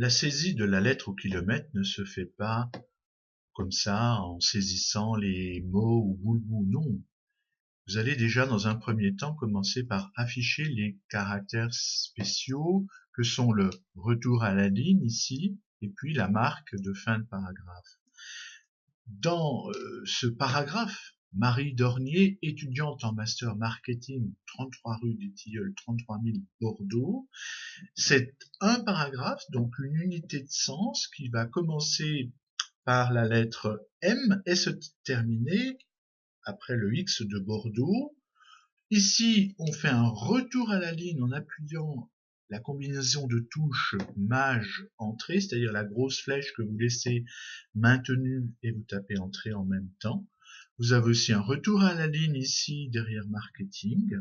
La saisie de la lettre au kilomètre ne se fait pas comme ça en saisissant les mots ou boule-boule, non. Vous allez déjà dans un premier temps commencer par afficher les caractères spéciaux que sont le retour à la ligne ici et puis la marque de fin de paragraphe. Dans ce paragraphe, Marie Dornier, étudiante en master marketing, 33 rue des Tilleuls, 33 000 Bordeaux, c'est un paragraphe, donc une unité de sens qui va commencer par la lettre M et se terminer après le X de Bordeaux. Ici, on fait un retour à la ligne en appuyant la combinaison de touches Maj entrée, c'est-à-dire la grosse flèche que vous laissez maintenue et vous tapez entrée en même temps. Vous avez aussi un retour à la ligne ici derrière marketing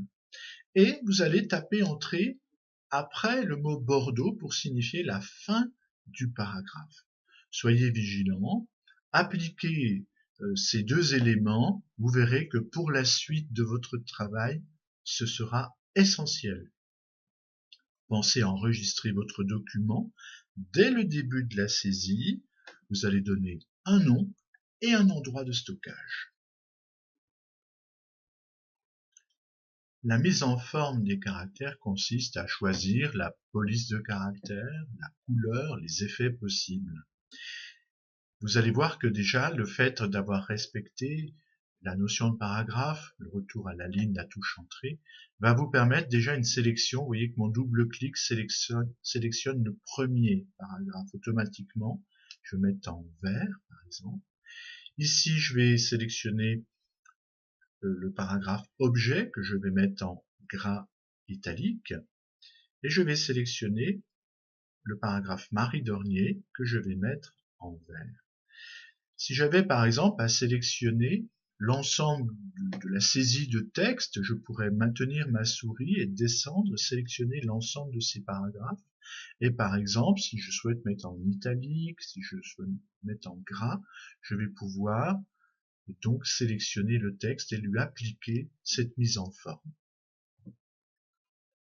et vous allez taper entrée après le mot Bordeaux pour signifier la fin du paragraphe. Soyez vigilants, appliquez ces deux éléments, vous verrez que pour la suite de votre travail, ce sera essentiel. Pensez à enregistrer votre document. Dès le début de la saisie, vous allez donner un nom et un endroit de stockage. La mise en forme des caractères consiste à choisir la police de caractères, la couleur, les effets possibles. Vous allez voir que déjà, le fait d'avoir respecté la notion de paragraphe, le retour à la ligne, la touche entrée, va vous permettre déjà une sélection. Vous voyez que mon double-clic sélectionne le premier paragraphe automatiquement. Je vais mettre en vert, par exemple. Ici, je vais sélectionner le paragraphe objet que je vais mettre en gras italique. Et je vais sélectionner le paragraphe Marie Dornier que je vais mettre en vert. Si j'avais par exemple à sélectionner l'ensemble de la saisie de texte, je pourrais maintenir ma souris et descendre, sélectionner l'ensemble de ces paragraphes. Et par exemple, si je souhaite mettre en italique, si je souhaite mettre en gras, je vais pouvoir donc sélectionner le texte et lui appliquer cette mise en forme.